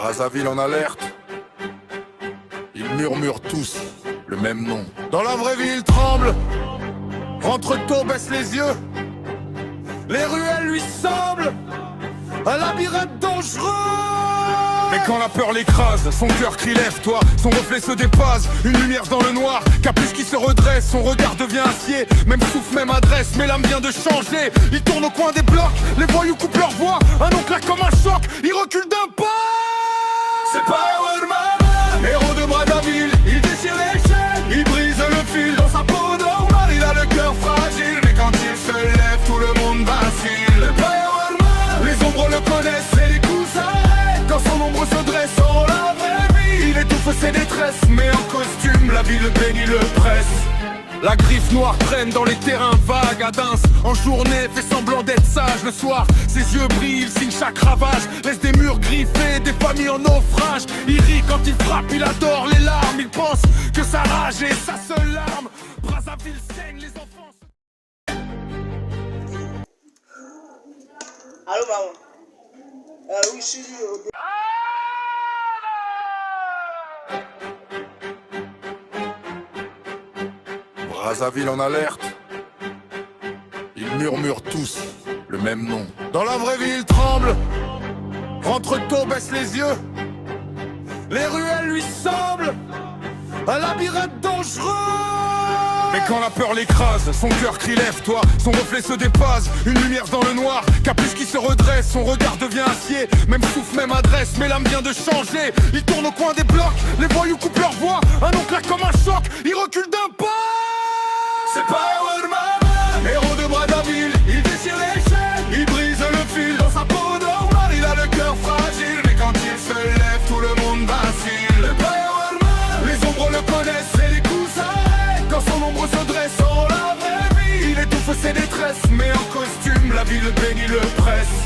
Brazzaville en alerte. Ils murmurent tous le même nom. Dans la vraie vie, il tremble. Rentre tôt, baisse les yeux. Les ruelles lui semblent un labyrinthe dangereux. Mais quand la peur l'écrase, son cœur crie lève-toi. Son reflet se dépasse, une lumière dans le noir. Capuche qui se redresse, son regard devient acier. Même souffle, même adresse, mais l'âme vient de changer. Il tourne au coin des blocs, les voyous coupent leur voix. Un nom claque comme un choc, il recule d'un pas. C'est Powerman, héros de Brazzaville. Il déchire les chaînes, il brise le fil. Dans sa peau normale, il a le cœur fragile. Mais quand il se lève, tout le monde vacille. Powerman, les ombres le connaissent et les coups s'arrêtent. Quand son ombre se dresse en la vraie vie, il étouffe ses détresses. Mais en costume, la vie le bénit, le presse. La griffe noire traîne dans les terrains vagues à Dinse. En journée, fait semblant d'être sage. Le soir, ses yeux brillent, il signe chaque ravage. Laisse des murs griffés, des familles en naufrage. Il rit quand il frappe, il adore les larmes. Il pense que sa rage est sa seule arme. Brazzaville saigne, les enfants. Allô maman. Oui, je suis Brazzaville en alerte. Ils murmurent tous le même nom. Dans la vraie vie, il tremble. Rentre tôt, baisse les yeux. Les ruelles lui semblent un labyrinthe dangereux. Mais quand la peur l'écrase, son cœur crie lève-toi. Son reflet se dépasse, une lumière dans le noir. Capuche qui se redresse, son regard devient acier. Même souffle, même adresse, mais l'âme vient de changer. Il tourne au coin des blocs, les voyous coupent leur voix. Un nom claque comme un choc, il recule d'un pas. C'est Powerman, héros de Brazzaville. Il déchire les chaînes, il brise le fil. Dans sa peau normale, il a le cœur fragile. Mais quand il se lève, tout le monde vacille. Powerman, les ombres le connaissent et les coups s'arrêtent. Quand son ombre se dresse en la vraie vie, il étouffe ses détresses. Mais en costume, la vie le bénit, le presse.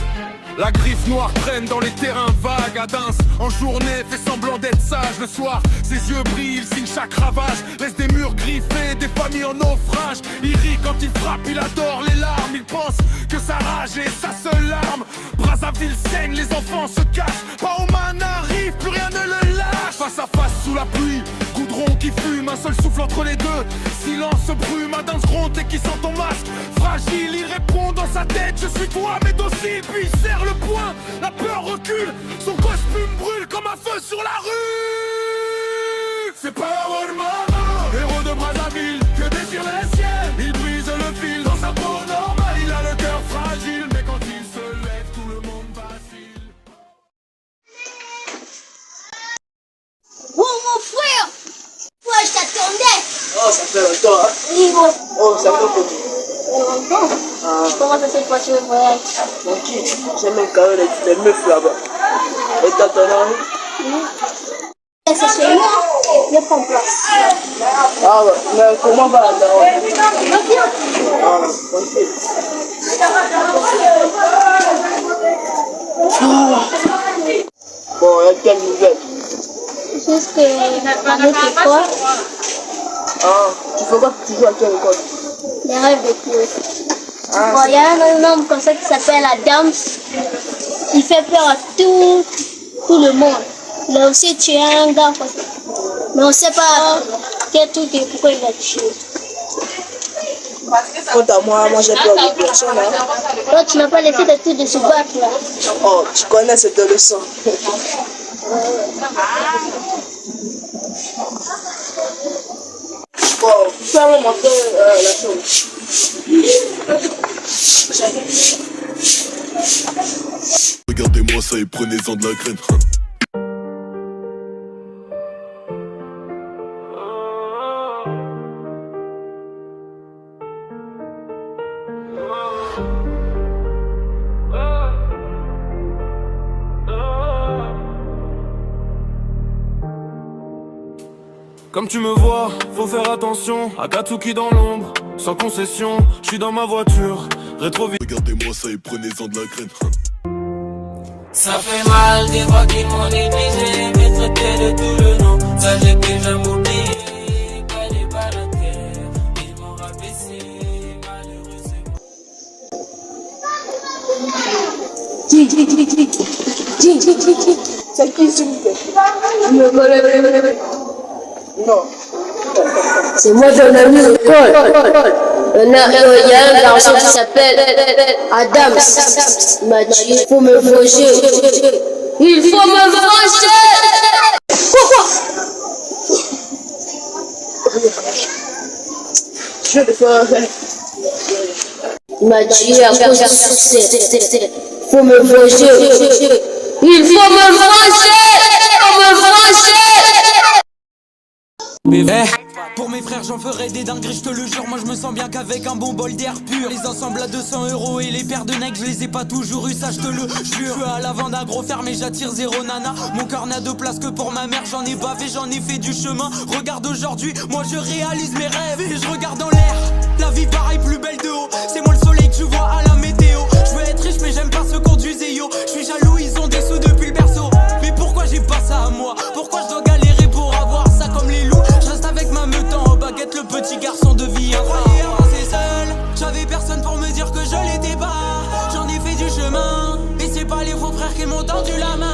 La griffe noire traîne dans les terrains vagues à Dinse. En journée, fait semblant d'être sage. Le soir, ses yeux brillent, il signe chaque ravage. Laisse des murs griffés, des familles en naufrage. Il rit quand il frappe, il adore les larmes. Il pense que sa rage est sa seule arme. Brazzaville saigne, les enfants se cachent. Powerman arrive, plus rien ne le lâche. Face à face sous la pluie, goudron qui fume, un seul souffle entre les deux. Silence brume, un Dinse gronde et qui sent ton masque. Fragile, il répond dans sa tête, je suis toi mais docile. Puis il serre le poing, la peur recule. Son costume brûle comme un feu sur la rue. C'est Powerman, héros de Brazzaville, que déchire les ciels. Il brise le fil dans sa peau normale. Il a le cœur fragile, mais quand il se lève, tout le monde vacille. Oh mon frère! Ouais, je t'attendais! Oh, ça fait longtemps, hein? Oui, bon. Oh, ça fait beaucoup. Longtemps? Comment ça s'est passé le voyage? Tranquille, j'ai même carré les meufs là-bas. Et t'as ton ami? C'est chez moi, je prends place. Ah ouais, mais comment va la daronne? Ah, tranquille. Bon, et quelle nouvelle? Juste que avec l'école, Ah, tu fais quoi que tu joues à quelle école? les rêves de Chloé. Ah, Bon, il y a un homme comme ça qui s'appelle Adams. Il fait peur à tout le monde. Il a aussi tué un gars. Mais on ne sait pas quel truc et pourquoi il a tué. quant à moi j'ai peur de personne. Hein. Toi, tu n'as pas laissé de tout de se battre là. Oh, tu connais cet adolescent. Bon, fais-moi montrer la chose. Regardez-moi ça et prenez-en de la graine. Comme tu me vois, faut faire attention. Akatsuki dans l'ombre, sans concession. Je suis dans ma voiture, rétrovie. Regardez-moi ça et prenez-en de la graine. Ça fait mal des fois qu'ils m'ont négligé, mais traité de tout le nom. Ça j'ai déjà oublié. Pas les balades, ils m'ont rabaissé, malheureusement. C'est qui, s'il vous plaît? Je me connais. Non. C'est moi, j'en ai mis l'école. Il y a un garçon qui s'appelle Adam. Il m'a dit, il faut me venger. Il faut me venger. Pourquoi? Je le ferai. Il m'a dit, à cause du succès, il faut me venger. Il faut me venger. Il faut me venger. Pour mes frères j'en ferai des dingueries, je te le jure. Moi je me sens bien qu'avec un bon bol d'air pur. Les ensembles à 200 € et les paires de necks, je les ai pas toujours eu, ça je te le jure. Je suis à l'avant d'un gros fer mais j'attire zéro nana. Mon cœur n'a de place que pour ma mère. J'en ai bavé, j'en ai fait du chemin. Regarde aujourd'hui, moi je réalise mes rêves et je regarde en l'air. La vie pareille plus belle de haut. C'est moi le soleil que tu vois à la météo. Je veux être riche mais j'aime pas ceux qu'on conduisent yo. Je suis jaloux, ils ont des sous depuis le berceau. Mais pourquoi j'ai pas ça à moi? Pourquoi je dois galérer pour avoir ça comme les loups? Avec ma meute en baguette, le petit garçon de vie incroyable. Avancer seul, j'avais personne pour me dire que je l'étais pas. J'en ai fait du chemin, et c'est pas les faux frères qui m'ont tendu la main.